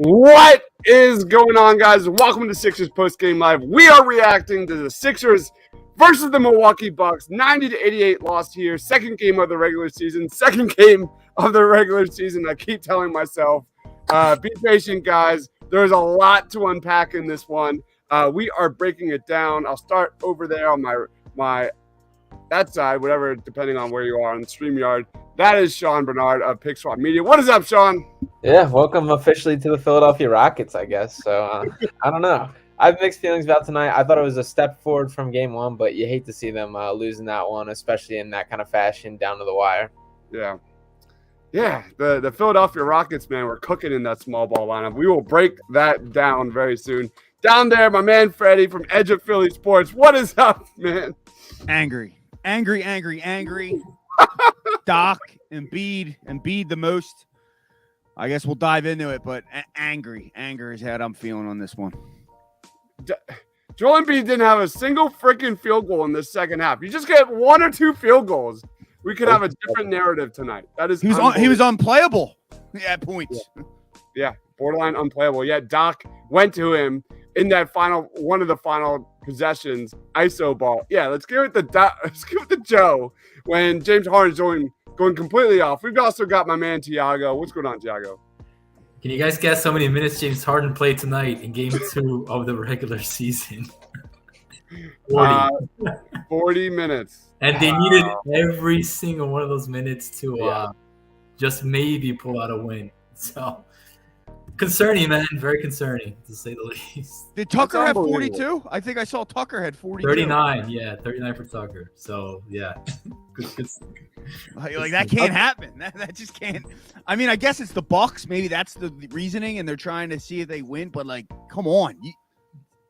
What is going on, guys? Welcome to Sixers Post Game Live. We are reacting to the Sixers versus the Milwaukee Bucks. 90-88 loss here. Second game of the regular season. I keep telling myself, be patient, guys. There's a lot to unpack in this one. We are breaking it down. I'll start over there on my that side, whatever, depending on where you are on StreamYard. That is Sean Bernard of Pick Swap Media. What is up, Sean? Yeah, welcome officially to the Philadelphia Rockets, I guess. So, I don't know. I have mixed feelings about tonight. I thought it was a step forward from game one, but you hate to see them losing that one, especially in that kind of fashion down to the wire. Yeah. The Philadelphia Rockets, man, we're cooking in that small ball lineup. We will break that down very soon. Down there, my man Freddie from Edge of Philly Sports. What is up, man? Angry. Doc, Embiid the most. I guess we'll dive into it, but angry is how I'm feeling on this one. Joel Embiid didn't have a single freaking field goal in this second half. You just get one or two field goals, we could have a different narrative tonight. That is, he was unplayable at points. Yeah, borderline unplayable. Yet Doc went to him in that one of the final possessions, ISO ball. Yeah, let's give it to Joe when James Harden's going completely off. We've also got my man Tiago. What's going on, Tiago? Can you guys guess how many minutes James Harden played tonight in Game 2 of the regular season? 40 minutes. And they needed every single one of those minutes to just maybe pull out a win. So concerning, man. Very concerning, to say the least. Did Tucker have 42? I think I saw Tucker had 42. 39, yeah. 39 for Tucker. So, yeah. good. Like that can't happen. That just can't. I mean, I guess it's the Bucks. Maybe that's the reasoning, and they're trying to see if they win. But, like, come on.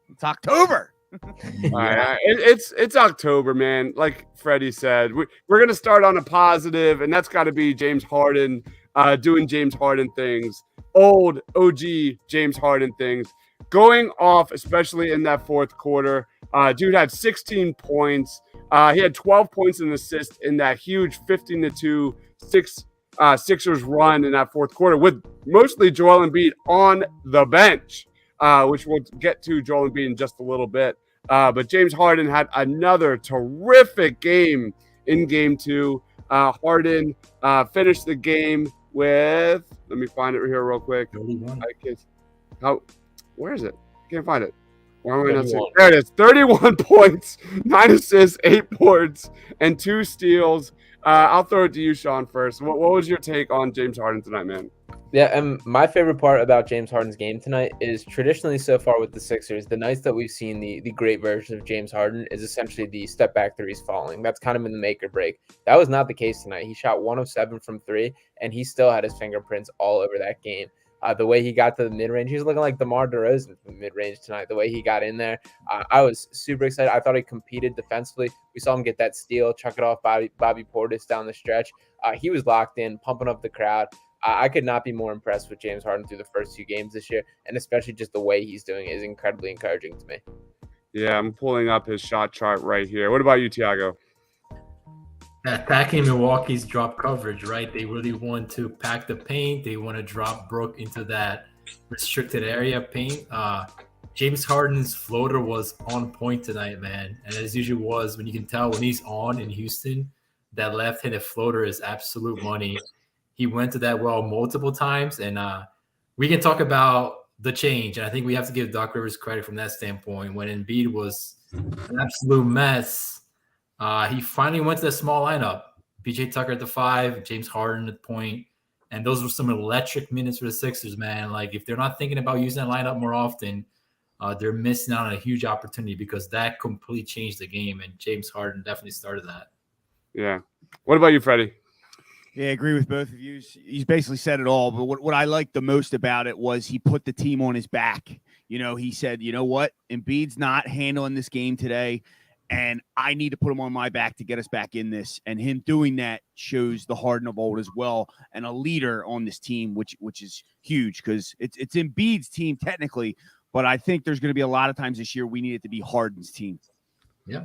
It's October. It's October, man. Like Freddie said, we're going to start on a positive, and that's got to be James Harden doing James Harden things. Old OG James Harden things. Going off, especially in that fourth quarter. Dude had 16 points. He had 12 points and an assist in that huge 15-2 Sixers run in that fourth quarter with mostly Joel Embiid on the bench, which we'll get to Joel Embiid in just a little bit. But James Harden had another terrific game in Game 2. Harden finished the game with, let me find it here real quick. 31. Where is it? Can't find it. Why am I not seeing? There it is. 31 points, 9 assists, 8 boards, and 2 steals. I'll throw it to you, Sean, first. What was your take on James Harden tonight, man? Yeah, and my favorite part about James Harden's game tonight is traditionally so far with the Sixers, the nights that we've seen the great version of James Harden is essentially the step back threes falling. That's kind of been the make or break. That was not the case tonight. He shot 1 of 7 from 3, and he still had his fingerprints all over that game. The way he got to the mid-range, he was looking like DeMar DeRozan from mid-range tonight. The way he got in there, I was super excited. I thought he competed defensively. We saw him get that steal, chuck it off Bobby Portis down the stretch. He was locked in, pumping up the crowd. I could not be more impressed with James Harden through the first 2 games this year, and especially just the way he's doing it is incredibly encouraging to me. Yeah, I'm pulling up his shot chart right here. What about you, Tiago? Attacking Milwaukee's drop coverage, right? They really want to pack the paint. They want to drop Brook into that restricted area paint. James Harden's floater was on point tonight, man. And as usually was, when you can tell when he's on in Houston, that left-handed floater is absolute money. He went to that well multiple times, and we can talk about the change. And I think we have to give Doc Rivers credit from that standpoint. When Embiid was an absolute mess, he finally went to the small lineup. PJ Tucker at the 5, James Harden at the point. And those were some electric minutes for the Sixers, man. Like, if they're not thinking about using that lineup more often, they're missing out on a huge opportunity because that completely changed the game. And James Harden definitely started that. Yeah. What about you, Freddie? Yeah, I agree with both of you. He's basically said it all. But what I liked the most about it was he put the team on his back. You know, he said, you know what? Embiid's not handling this game today. And I need to put him on my back to get us back in this. And him doing that shows the Harden of old as well, and a leader on this team, which is huge because it's Embiid's team technically, but I think there's going to be a lot of times this year we need it to be Harden's team. Yeah,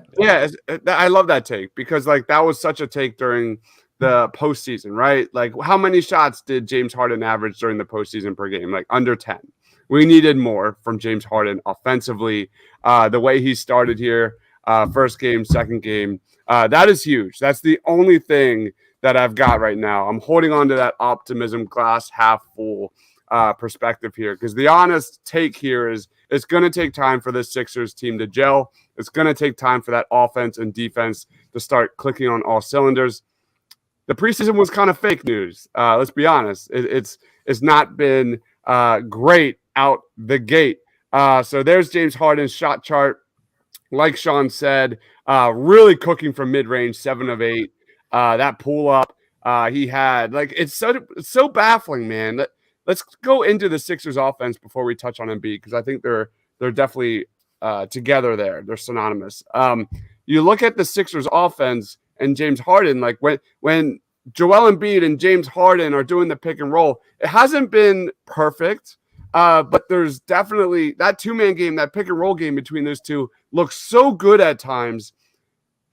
I love that take because like that was such a take during the postseason, right? Like how many shots did James Harden average during the postseason per game? Like under 10. We needed more from James Harden offensively. The way he started here, first game, second game, that is huge. That's the only thing that I've got right now. I'm holding on to that optimism, glass half full perspective here, because the honest take here is it's going to take time for this Sixers team to gel. It's going to take time for that offense and defense to start clicking on all cylinders. The preseason was kind of fake news. Let's be honest. It's not been great out the gate. So there's James Harden's shot chart. Like Sean said, really cooking from mid-range, 7 of 8. That pull up he had, like, it's so baffling, man. Let's go into the Sixers offense before we touch on Embiid, because I think they're definitely together there. They're synonymous. You look at the Sixers offense and James Harden, like when Joel Embiid and James Harden are doing the pick and roll, it hasn't been perfect, but there's definitely that two-man game, that pick and roll game between those two looks so good at times.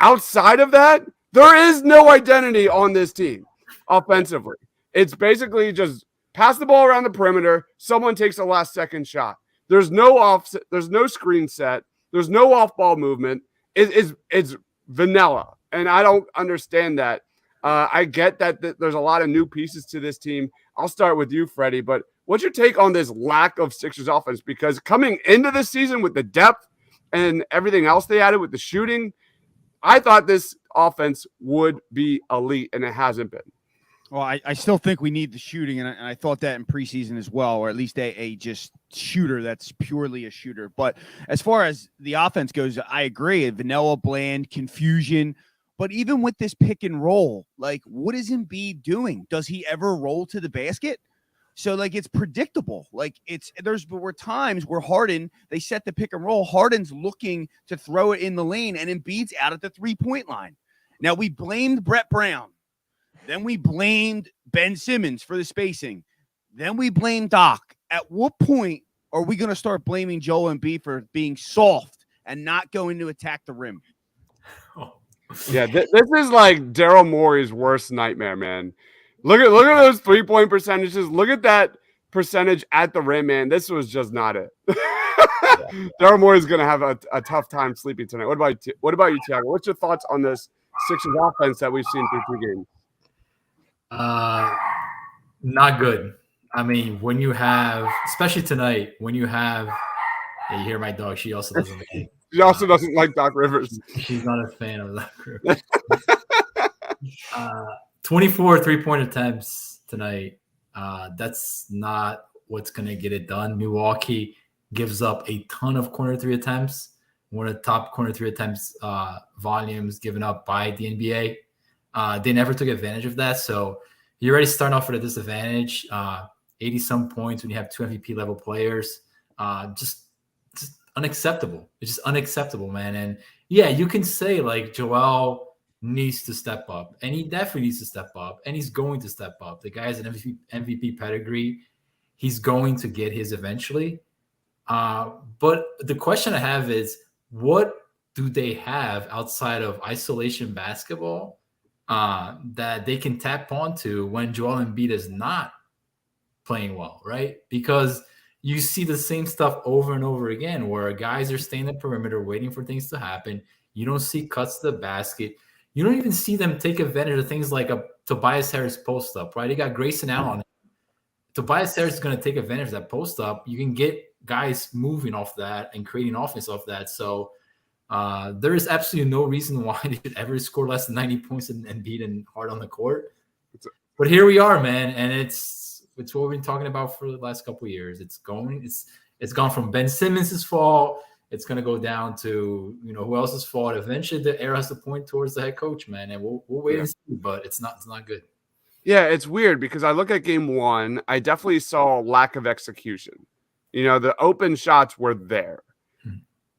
Outside of that, there is no identity on this team offensively. It's basically just pass the ball around the perimeter. Someone takes a last-second shot. There's no there's no screen set. There's no off-ball movement. It's vanilla, and I don't understand that. I get that there's a lot of new pieces to this team. I'll start with you, Freddie, but what's your take on this lack of Sixers offense? Because coming into this season with the depth and everything else they added with the shooting, I thought this offense would be elite, and it hasn't been. Well, I still think we need the shooting, and I thought that in preseason as well, or at least a just shooter that's purely a shooter. But as far as the offense goes, I agree. Vanilla, bland, confusion. But even with this pick and roll, like, what is Embiid doing? Does he ever roll to the basket? So, like, it's predictable. Like, there were times where Harden, they set the pick and roll. Harden's looking to throw it in the lane, and Embiid's out at the 3-point line. Now, we blamed Brett Brown. Then we blamed Ben Simmons for the spacing. Then we blamed Doc. At what point are we going to start blaming Joel Embiid for being soft and not going to attack the rim? Yeah, this is like Daryl Morey's worst nightmare, man. Look at those 3-point percentages. Look at that percentage at the rim, man. This was just not it. Daryl Morey's going to have a tough time sleeping tonight. What about you, Thiago? What's your thoughts on this Sixers offense that we've seen through 3 games? Not good. I mean, when you have, especially tonight, when you have, you hear my dog. She also doesn't like. She also doesn't like Doc Rivers. She's not a fan of Doc Rivers. 24 3-point attempts tonight. That's not what's going to get it done. Milwaukee gives up a ton of corner 3 attempts. One of the top corner 3 attempts volumes given up by the NBA. They never took advantage of that. So you're already starting off with a disadvantage. 80-some points when you have 2 MVP level players. Just unacceptable. It's just unacceptable, man. And yeah, you can say like Joel needs to step up, and he definitely needs to step up, and he's going to step up. The guy has an MVP pedigree. He's going to get his eventually. But the question I have is, what do they have outside of isolation basketball that they can tap onto when Joel Embiid is not playing well, right? Because you see the same stuff over and over again where guys are staying in the perimeter waiting for things to happen. You don't see cuts to the basket. You don't even see them take advantage of things like a Tobias Harris post-up, right? They got Grayson Allen. Tobias Harris is going to take advantage of that post-up. You can get guys moving off that and creating offense off that. So there is absolutely no reason why they should ever score less than 90 points and beat and hard on the court. But here we are, man, and it's what we've been talking about for the last couple of years. It's gone from Ben Simmons' fault. It's going to go down to, who else's fault. Eventually, the arrow has to point towards the head coach, man, and we'll wait and see. But it's not good. Yeah, it's weird because I look at game 1. I definitely saw lack of execution. The open shots were there.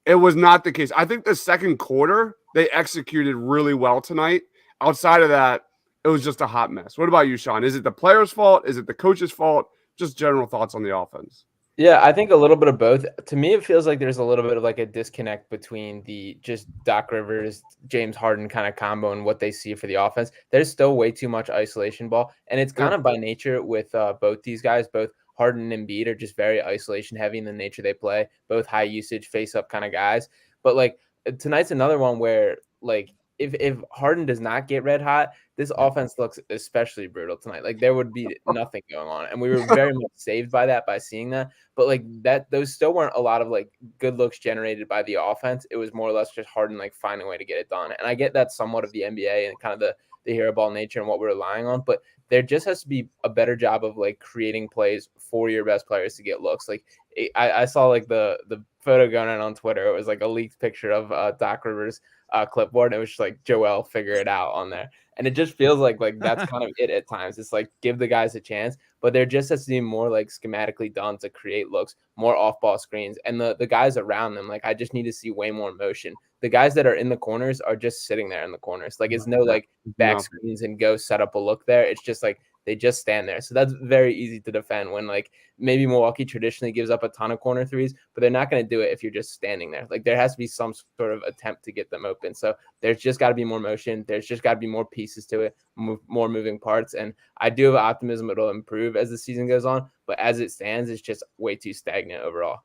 It was not the case. I think the second quarter, they executed really well tonight. Outside of that, it was just a hot mess. What about you, Sean? Is it the player's fault? Is it the coach's fault? Just general thoughts on the offense. Yeah, I think a little bit of both. To me, it feels like there's a little bit of like a disconnect between the just Doc Rivers, James Harden kind of combo and what they see for the offense. There's still way too much isolation ball. And it's kind of by nature with both these guys, both Harden and Embiid are just very isolation heavy in the nature they play, both high usage face up kind of guys. But like tonight's another one where like if Harden does not get red hot, this offense looks especially brutal tonight. Like there would be nothing going on, and we were very much saved by that by seeing that. But like that, those still weren't a lot of like good looks generated by the offense. It was more or less just Harden like finding a way to get it done. And I get that somewhat of the NBA and kind of the hero ball nature and what we're relying on, but there just has to be a better job of like creating plays for your best players to get looks. Like I saw like the photo going on Twitter. It was like a leaked picture of Doc Rivers clipboard. And it was just like Joel figure it out on there. And it just feels like that's kind of it at times. It's like give the guys a chance, but there just has to be more like schematically done to create looks, more off ball screens, and the guys around them. Like I just need to see way more motion. The guys that are in the corners are just sitting there in the corners. Like it's no like back screens and go set up a look there. It's just like they just stand there. So that's very easy to defend when like maybe Milwaukee traditionally gives up a ton of corner threes, but they're not going to do it if you're just standing there. Like there has to be some sort of attempt to get them open. So there's just got to be more motion. There's just got to be more pieces to it, more moving parts. And I do have optimism it'll improve as the season goes on, but as it stands, it's just way too stagnant overall.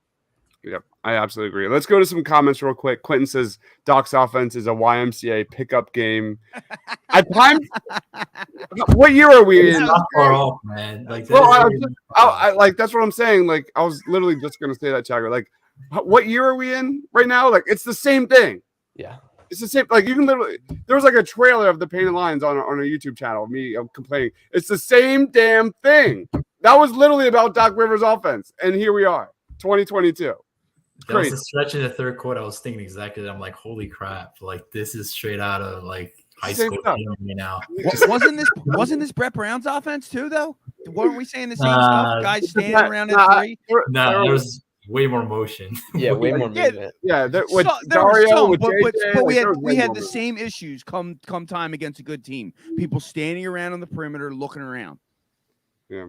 Yep, I absolutely agree. Let's go to some comments real quick. Quentin says Doc's offense is a YMCA pickup game. What year are we in? Not far off, man. Like, like that's what I'm saying. Like I was literally just gonna say that, Chagger. Like, what year are we in right now? Like it's the same thing. Yeah, it's the same. Like you can literally. There was like a trailer of the Painted Lines on a YouTube channel. I'm complaining. It's the same damn thing. That was literally about Doc Rivers' offense, and here we are, 2022. There was a stretch in the third quarter. I was thinking exactly that. I'm like, holy crap! Like this is straight out of like high school now. Wasn't this Brett Brown's offense too, though? Weren't we saying the same stuff? Guys standing around at three. No, there was way more motion. Yeah, way more movement. Yeah, but we had the same issues come time against a good team. People standing around on the perimeter, looking around. Yeah.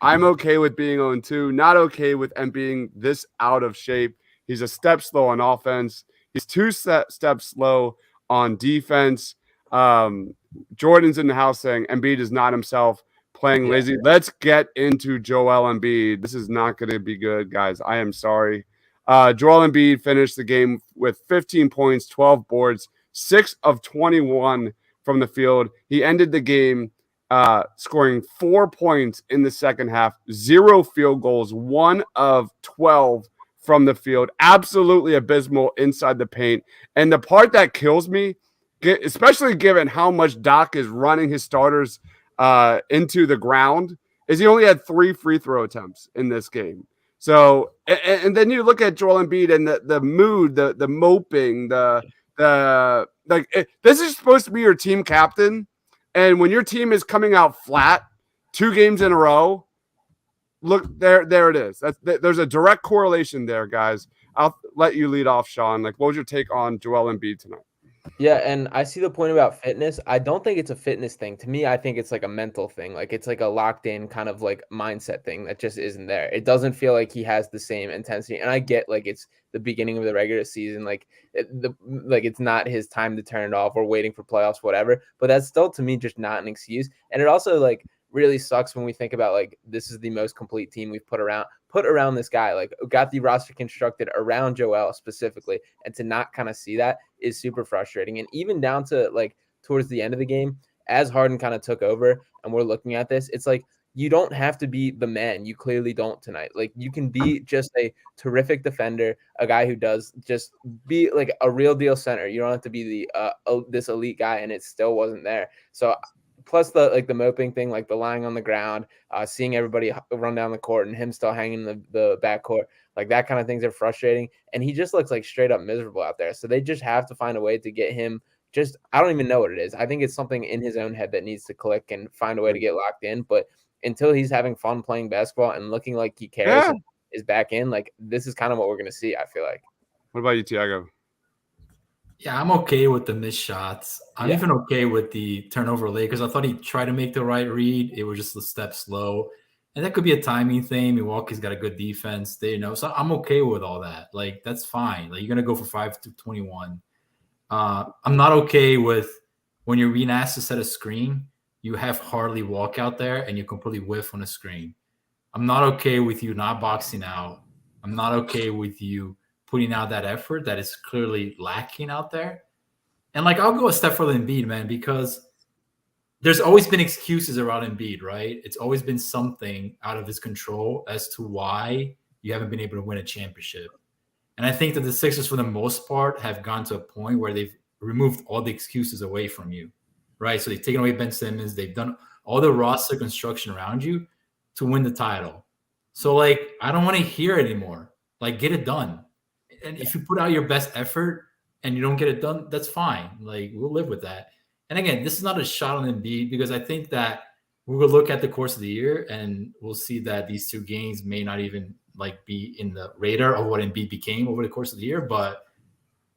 I'm okay with being 0-2, not okay with Embiid being this out of shape. He's a step slow on offense. He's two steps slow on defense. Jordan's in the house saying Embiid is not himself, playing lazy. Yeah. Let's get into Joel Embiid. This is not going to be good, guys. I am sorry. Joel Embiid finished the game with 15 points, 12 boards, 6 of 21 from the field. He ended the game scoring 4 points in the second half, 0 field goals, 1 of 12 from the field. Absolutely abysmal inside the paint. And the part that kills me, especially given how much Doc is running his starters into the ground, is he only had 3 free throw attempts in this game. So, and then you look at Joel Embiid and the mood, the moping, this is supposed to be your team captain. And when your team is coming out flat 2 games in a row, look, there it is. There's a direct correlation there, guys. I'll let you lead off, Sean. Like, what was your take on Joel Embiid tonight? Yeah, and I see the point about fitness. I don't think it's a fitness thing. To me, I think it's like a mental thing. Like it's like a locked in kind of like mindset thing that just isn't there. It doesn't feel like he has the same intensity. And I get like it's the beginning of the regular season. Like it's not his time to turn it off or waiting for playoffs, whatever. But that's still to me just not an excuse. And it also like really sucks when we think about like this is the most complete team we've put around this guy, like got the roster constructed around Joel specifically, and to not kind of see that is super frustrating. And even down to like towards the end of the game, as Harden kind of took over and we're looking at this, it's like you don't have to be the man. You clearly don't tonight. Like you can be just a terrific defender, a guy who does just be like a real deal center. You don't have to be the this elite guy, and it still wasn't there. So plus the moping thing, like the lying on the ground, seeing everybody run down the court and him still hanging in the backcourt, like that kind of things are frustrating. And he just looks like straight up miserable out there. So they just have to find a way to get him I don't even know what it is. I think it's something in his own head that needs to click and find a way to get locked in. But until he's having fun playing basketball and looking like he cares and is back in, like this is kind of what we're going to see, I feel like. What about you, Tiago? Yeah, I'm okay with the missed shots. I'm even okay with the turnover late because I thought he tried to make the right read. It was just a step slow. And that could be a timing thing. Milwaukee's got a good defense. So I'm okay with all that. Like, that's fine. Like, you're going to go for 5 to 21. I'm not okay with when you're being asked to set a screen, you have Harley walk out there and you completely whiff on a screen. I'm not okay with you not boxing out. I'm not okay with you putting out that effort that is clearly lacking out there. And like, I'll go a step further than Embiid, man, because there's always been excuses around Embiid, right? It's always been something out of his control as to why you haven't been able to win a championship. And I think that the Sixers, for the most part, have gone to a point where they've removed all the excuses away from you, right? So they've taken away Ben Simmons. They've done all the roster construction around you to win the title. So, like, I don't want to hear it anymore. Like, get it done. And if you put out your best effort and you don't get it done, that's fine. Like, we'll live with that. And again, this is not a shot on Embiid, because I think that we will look at the course of the year and we'll see that these 2 games may not even like be in the radar of what Embiid became over the course of the year. But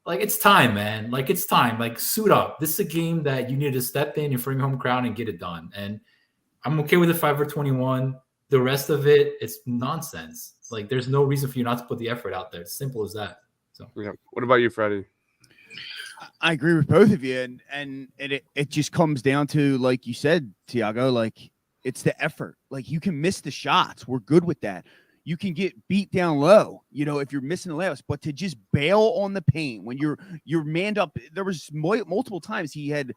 like, it's time, man. Like, it's time. Like, suit up. This is a game that you need to step in front of your home crowd and get it done. And I'm okay with the 5 for 21. The rest of it, it's nonsense. Like, there's no reason for you not to put the effort out there. It's simple as that. So, Yeah. What about you, Freddie? I agree with both of you, and it just comes down to, like you said, Tiago, like, it's the effort. Like, you can miss the shots. We're good with that. You can get beat down low, if you're missing the layups, but to just bail on the paint when you're manned up. There was multiple times he had,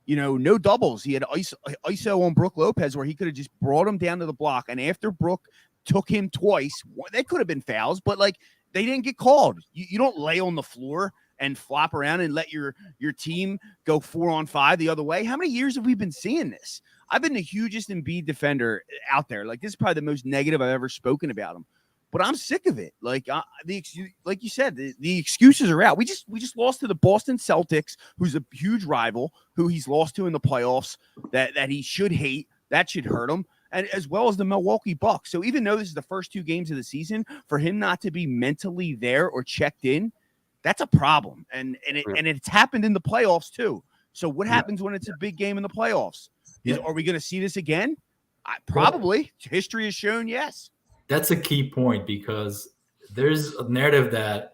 no doubles. He had ISO on Brook Lopez where he could have just brought him down to the block. And after Brook took him twice, they could have been fouls, but like, they didn't get called. You don't lay on the floor and flop around and let your team go 4-on-5 the other way. How many years have we been seeing this? I've been the hugest Embiid defender out there. Like, this is probably the most negative I've ever spoken about him. But I'm sick of it. Like, like you said, the excuses are out. We just lost to the Boston Celtics, who's a huge rival, who he's lost to in the playoffs, that he should hate. That should hurt him. And as well as the Milwaukee Bucks. So even though this is the first 2 games of the season, for him not to be mentally there or checked in, that's a problem. And it's happened in the playoffs too. So what happens when it's a big game in the playoffs? Are we going to see this again? Probably. History has shown yes. That's a key point, because there's a narrative that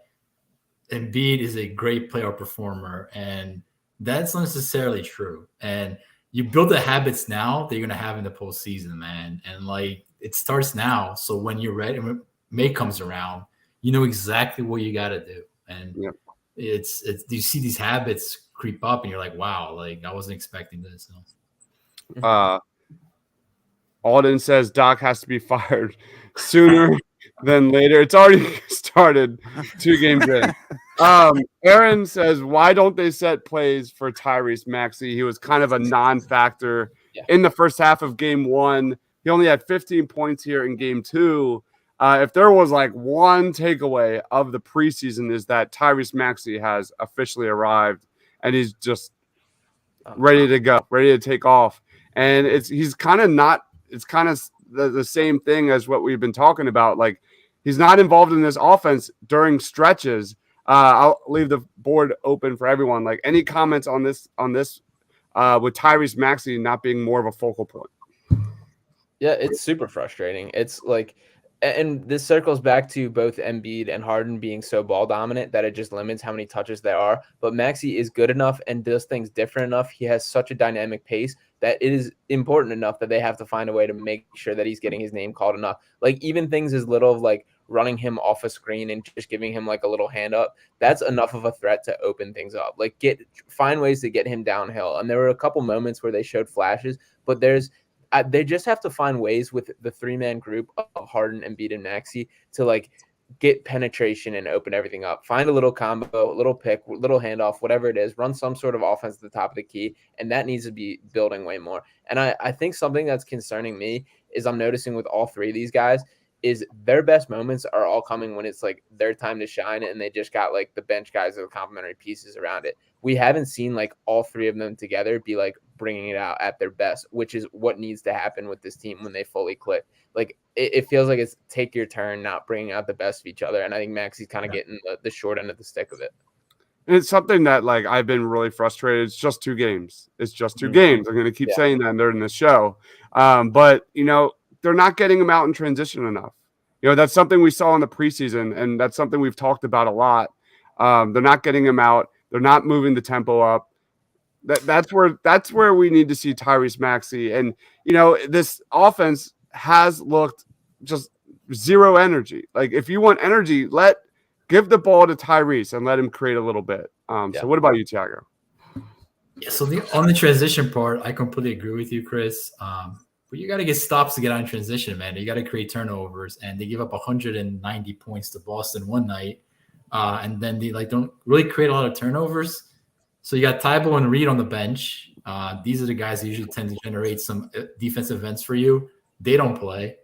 Embiid is a great player performer, and that's not necessarily true. And you build the habits now that you're going to have in the postseason, man. And like, it starts now. So when you're ready, when May comes around, you know exactly what you got to do. And it's you see these habits creep up and you're like, wow, like, I wasn't expecting this. Alden says Doc has to be fired sooner than later. It's already started 2 games in. Aaron says, why don't they set plays for Tyrese Maxey? He was kind of a non-factor in the first half of game 1. He only had 15 points here in game 2. If there was like one takeaway of the preseason, is that Tyrese Maxey has officially arrived and he's just ready to go, ready to take off. And he's kind of not, it's kind of the same thing as what we've been talking about. Like, he's not involved in this offense during stretches. I'll leave the board open for everyone. Like, any comments on this with Tyrese Maxey not being more of a focal point? Yeah, it's super frustrating. It's like, and this circles back to both Embiid and Harden being so ball dominant that it just limits how many touches there are. But Maxey is good enough and does things different enough. He has such a dynamic pace that it is important enough that they have to find a way to make sure that he's getting his name called enough. Like, even things as little of like running him off a screen and just giving him like a little hand up, that's enough of a threat to open things up. Like, find ways to get him downhill. And there were a couple moments where they showed flashes, but they just have to find ways with the 3-man group of Harden, Embiid, and Maxey to like get penetration and open everything up. Find a little combo, little pick, little handoff, whatever it is. Run some sort of offense at the top of the key, and that needs to be building way more. And I think something that's concerning me is I'm noticing with all 3 of these guys is their best moments are all coming when it's like their time to shine, and they just got like the bench guys or the complementary pieces around it. We haven't seen like all 3 of them together be like bringing it out at their best, which is what needs to happen with this team when they fully click. Like, it feels like it's take your turn, not bringing out the best of each other. And I think Maxey's kind of getting the short end of the stick of it. And it's something that, like, I've been really frustrated. It's just 2 games. It's just 2 games. I'm going to keep saying that during the show. But, they're not getting them out in transition enough. That's something we saw in the preseason, and that's something we've talked about a lot. They're not getting them out. They're not moving the tempo up. That's where we need to see Tyrese Maxey. And, this offense has looked just zero energy. Like if you want energy, give the ball to Tyrese and let him create a little bit. So what about you, Thiago? Yeah, so on the transition part, I completely agree with you, Chris. But you got to get stops to get on transition, man. You got to create turnovers, and they give up 190 points to Boston one night, and then they don't really create a lot of turnovers. So you got Tybo and Reed on the bench. These are the guys that usually tend to generate some defensive events for you. They don't play,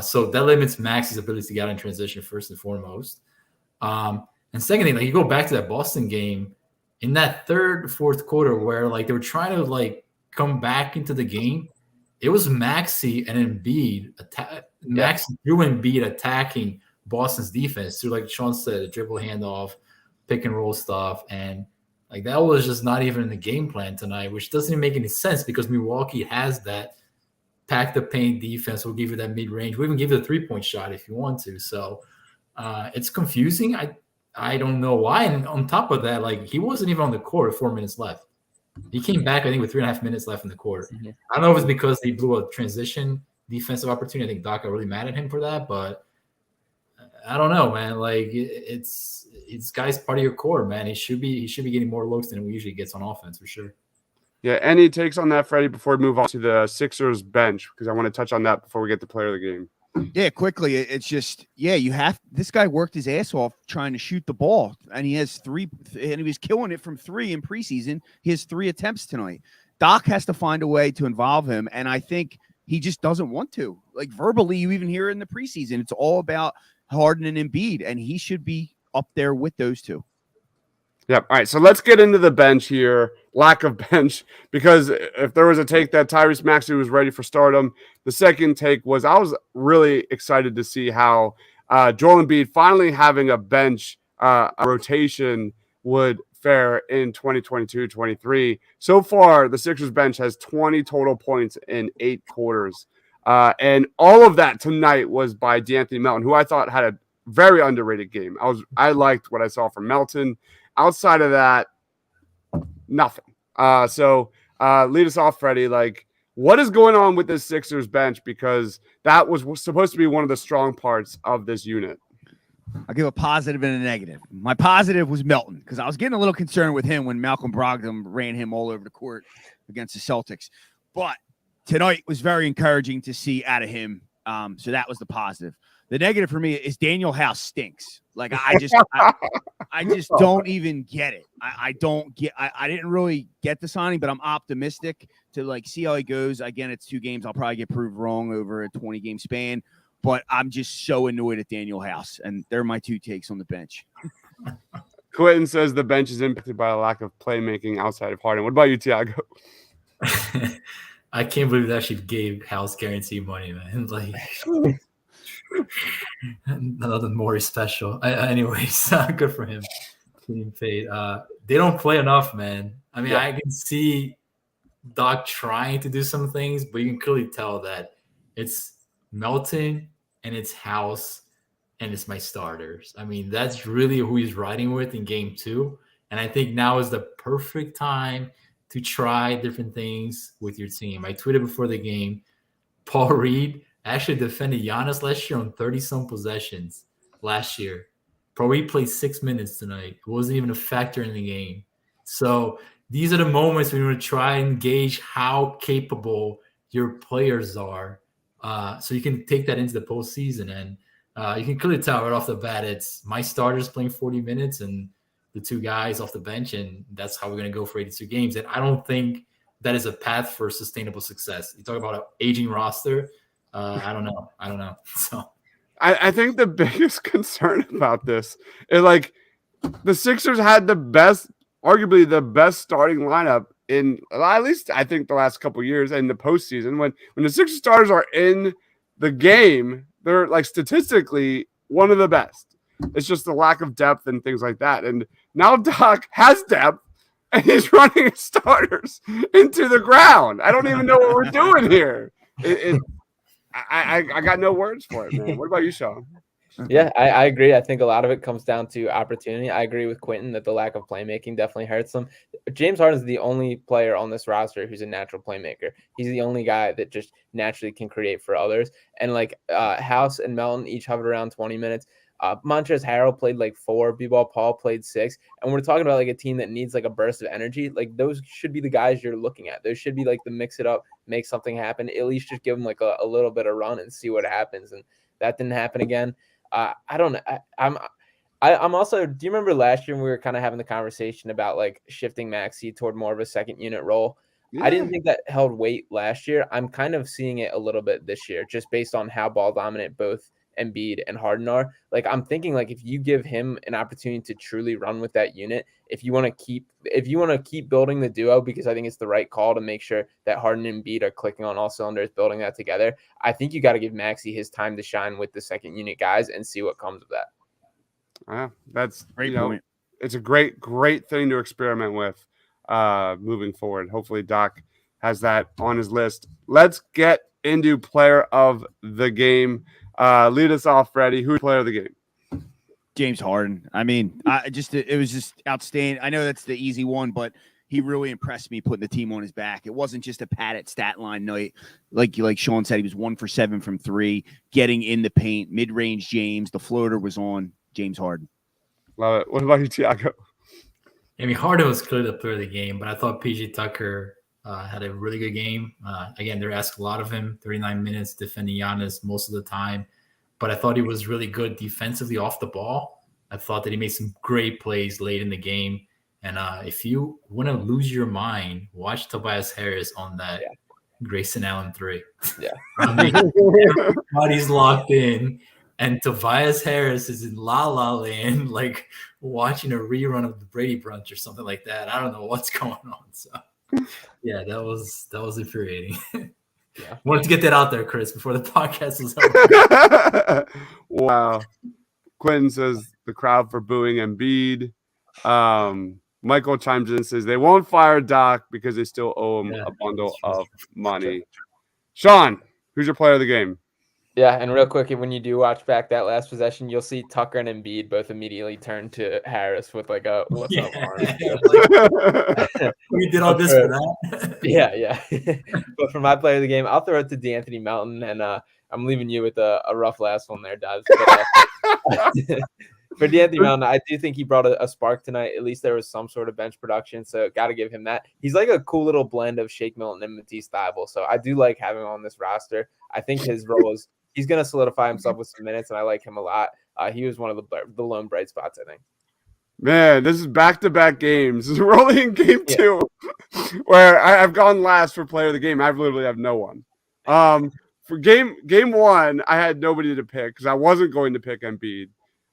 so that limits Max's ability to get on transition first and foremost. And secondly, you go back to that Boston game in that third, fourth quarter where they were trying to come back into the game. It was Maxey and Embiid Maxey through Embiid attacking Boston's defense through, like Sean said, a dribble handoff, pick and roll stuff, and that was just not even in the game plan tonight, which doesn't even make any sense because Milwaukee has that pack the paint defense. We'll give you that mid range. We even give you the 3-point shot if you want to. So it's confusing. I don't know why. And on top of that, he wasn't even on the court with 4 minutes left. He came back, I think, with 3.5 minutes left in the quarter. Mm-hmm. I don't know if it's because he blew a transition defensive opportunity. I think Doc got really mad at him for that, but I don't know, man. It's guy's part of your core, man. He should be getting more looks than he usually gets on offense for sure. Yeah, any takes on that, Freddie, before we move on to the Sixers bench? Because I want to touch on that before we get to player of the game. Yeah, quickly. It's just, this guy worked his ass off trying to shoot the ball, and he has 3, and he was killing it from 3 in preseason. He has 3 attempts tonight. Doc has to find a way to involve him, and I think he just doesn't want to. Verbally, you even hear it in the preseason. It's all about Harden and Embiid, and he should be up there with those two. Yep. All right. So let's get into the bench here. Lack of bench, because if there was a take that Tyrese Maxey was ready for stardom, the second take was I was really excited to see how Joel Embiid finally having a bench rotation would fare in 2022-23. So far, the Sixers bench has 20 total points in 8 quarters. And all of that tonight was by DeAnthony Melton, who I thought had a very underrated game. I liked what I saw from Melton. Outside of that, nothing. So lead us off, Freddie. What is going on with this Sixers bench? Because that was supposed to be one of the strong parts of this unit. I'll give a positive and a negative. My positive was Melton, because I was getting a little concerned with him when Malcolm Brogdon ran him all over the court against the Celtics. But tonight was very encouraging to see out of him. So that was the positive. The negative for me is Daniel House stinks. I just don't even get it. I didn't really get the signing, but I'm optimistic to see how he goes. Again, it's 2 games. I'll probably get proved wrong over a 20-game span, but I'm just so annoyed at Daniel House, and they're my 2 takes on the bench. Quentin says the bench is impacted by a lack of playmaking outside of Harden. What about you, Thiago? I can't believe they actually gave House guarantee money, man. Nothing more special. Anyways, good for him. Getting paid. They don't play enough, man. I mean, I can see Doc trying to do some things, but you can clearly tell that it's Melton and it's House and it's my starters. I mean, that's really who he's riding with in game 2. And I think now is the perfect time to try different things with your team. I tweeted before the game, Paul Reed actually defended Giannis last year on 30-some possessions last year. Paul Reed played 6 minutes tonight. It wasn't even a factor in the game. So these are the moments when you want to try and gauge how capable your players are, so you can take that into the postseason. And you can clearly tell right off the bat, it's my starters playing 40 minutes and the 2 guys off the bench, and that's how we're going to go for 82 games. And I don't think that is a path for sustainable success. You talk about an aging roster. I don't know. So I think the biggest concern about this is the Sixers had arguably the best starting lineup in at least I think the last couple of years in the postseason. When the Sixers starters are in the game, they're statistically one of the best. It's just the lack of depth and things like that. And now Doc has depth, and he's running his starters into the ground. I don't even know what we're doing here. I got no words for it, man. What about you, Sean? Yeah, I agree. I think a lot of it comes down to opportunity. I agree with Quentin that the lack of playmaking definitely hurts them. James Harden is the only player on this roster who's a natural playmaker. He's the only guy that just naturally can create for others. And like House and Melton each hovered around 20 minutes. Montrezl Harrell played like 4. B-Ball Paul played 6. And we're talking about like a team that needs like a burst of energy. Like those should be the guys you're looking at. Those should be like the mix it up, make something happen. At least just give them like a little bit of run and see what happens. And that didn't happen again. I don't know. I'm also. Do you remember last year when we were kind of having the conversation about like shifting Maxey toward more of a second unit role? Yeah. I didn't think that held weight last year. I'm kind of seeing it a little bit this year, just based on how ball dominant both Embiid and Harden are. Like I'm thinking, like if you give him an opportunity to truly run with that unit, if you want to keep building the duo, because I think it's the right call to make sure that Harden and Embiid are clicking on all cylinders, building that together. I think you got to give Maxey his time to shine with the second unit guys and see what comes of that. That's Great point. It's a great thing to experiment with moving forward. Hopefully Doc has that on his list. Let's get into player of the game. Lead us off, Freddie. Who's player of the game? James Harden. I mean, it was just outstanding. I know that's the easy one, but he really impressed me putting the team on his back. It wasn't just a padded stat line night. Like Sean said, he was 1 for 7 from 3, getting in the paint, mid-range James. The floater was on James Harden. Love it. What about you, Tiago? I mean, Harden was clearly the player of the game, but I thought PJ Tucker had a really good game. Again, they're asking a lot of him, 39 minutes defending Giannis most of the time. But I thought he was really good defensively off the ball. I thought that he made some great plays late in the game. And if you want to lose your mind, watch Tobias Harris on that Grayson Allen 3. Yeah. I mean, everybody's locked in. And Tobias Harris is in La La Land, like watching a rerun of the Brady Brunch or something like that. I don't know what's going on. So, yeah, that was infuriating. Yeah. Wanted to get that out there, Chris, before the podcast was over. Wow. Quentin says the crowd for booing Embiid. Michael chimes in and says they won't fire Doc because they still owe him a bundle of money. Sean, who's your player of the game? Yeah, and real quick, when you do watch back that last possession, you'll see Tucker and Embiid both immediately turn to Harris with like a "What's up, Arm?" We did all this for that. Yeah. But for my player of the game, I'll throw it to D'Anthony Melton, and I'm leaving you with a rough last one there, Dubs. For D'Anthony Melton, I do think he brought a spark tonight. At least there was some sort of bench production, so got to give him that. He's like a cool little blend of Shake Milton and Matisse Thybulle, so I do like having him on this roster. I think his role is he's going to solidify himself with some minutes, and I like him a lot. He was one of the lone bright spots, I think. Man, this is back-to-back games. We're only in game 2, where I've gone last for player of the game. I literally have no one. For game 1, I had nobody to pick because I wasn't going to pick Embiid.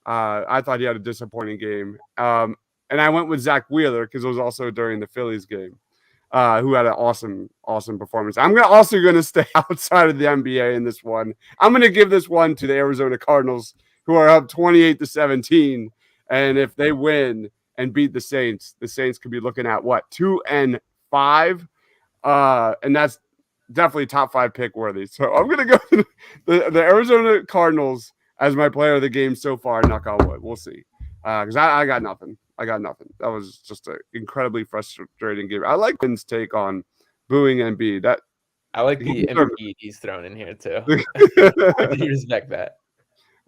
I thought he had a disappointing game. And I went with Zach Wheeler because it was also during the Phillies game, who had an awesome performance. I'm also going to stay outside of the NBA in this one. I'm going to give this one to the Arizona Cardinals, who are up 28-17. And if they win and beat the Saints could be looking at what, 2-5? And that's definitely top 5 pick worthy. So I'm going to go the Arizona Cardinals as my player of the game so far. Knock on wood. We'll see. Because I got nothing. That was just an incredibly frustrating game. I like Quinn's take on booing Embiid. I like the Embiid he's thrown in here too. I do respect that.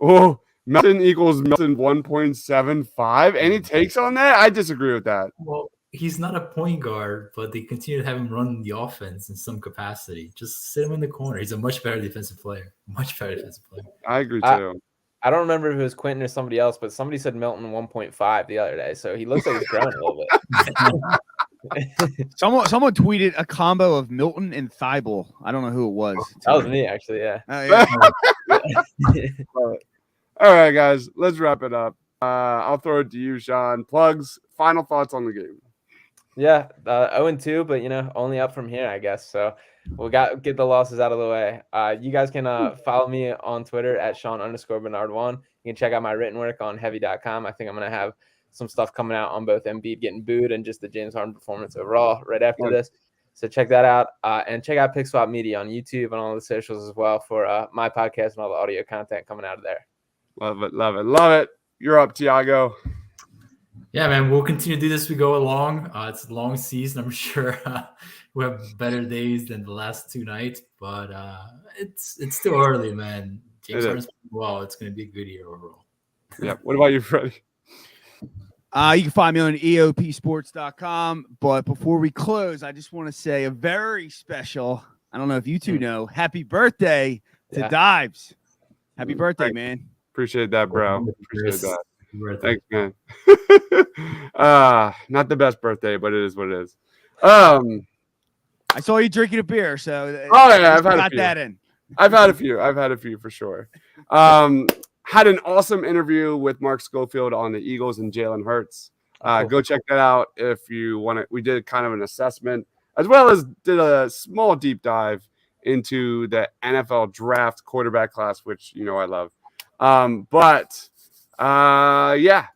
Oh, Melton equals Melton 1.75. Any takes on that? I disagree with that. Well, he's not a point guard, but they continue to have him run the offense in some capacity. Just sit him in the corner. He's a much better defensive player. I agree too. I don't remember if it was Quentin or somebody else, but somebody said Melton 1.5 the other day, so he looks like he's growing a little bit. Someone tweeted a combo of Milton and Thybulle. I don't know who it was. That was me, actually. Yeah. All right, guys, let's wrap it up. I'll throw it to you, Sean. Plugs, final thoughts on the game. Yeah, 0-2, but only up from here, I guess. So we'll get the losses out of the way. You guys can follow me on Twitter at Sean_Bernard1. You can check out my written work on heavy.com. I think I'm gonna have some stuff coming out on both Embiid getting booed and just the James Harden performance overall right after this. So check that out. And check out Pick Swap Media on YouTube and all the socials as well for my podcast and all the audio content coming out of there. Love it, love it, love it. You're up, Tiago. Yeah, man, we'll continue to do this as we go along. It's a long season. I'm sure we have better days than the last 2 nights, but it's still early, man. James Harden's playing well. It's going to be a good year overall. Yeah. What about you, Freddie? You can find me on eopsports.com. But before we close, I just want to say a very special, I don't know if you two know, happy birthday to Dives. Happy birthday, man. Appreciate that, bro. Appreciate that. Thanks, man. Not the best birthday, but it is what it is. I saw you drinking a beer, so yeah, I've had got that in. I've had a few for sure. Had an awesome interview with Mark Schofield on the Eagles and Jalen Hurts. Go check that out if you want to. We did kind of an assessment as well as did a small deep dive into the NFL draft quarterback class, which I love.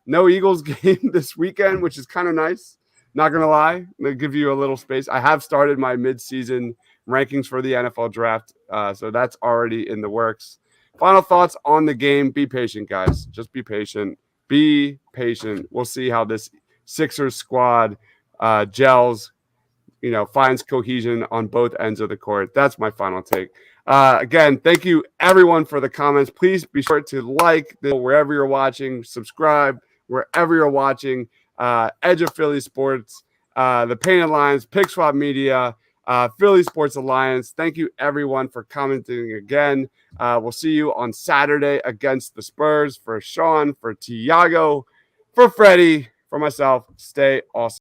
No Eagles game this weekend, which is kind of nice. Not gonna lie, I'm gonna give you a little space. I have started my mid-season rankings for the NFL draft, so that's already in the works. Final thoughts on the game: be patient, guys. Just be patient. Be patient. We'll see how this Sixers squad gels. Finds cohesion on both ends of the court. That's my final take. Again, thank you everyone for the comments. Please be sure to like wherever you're watching, subscribe wherever you're watching. Edge of Philly Sports, the Painted Lines, Pick Swap Media, Philly Sports Alliance. Thank you everyone for commenting again. We'll see you on Saturday against the Spurs. For Sean, for Tiago, for Freddie, for myself, stay awesome.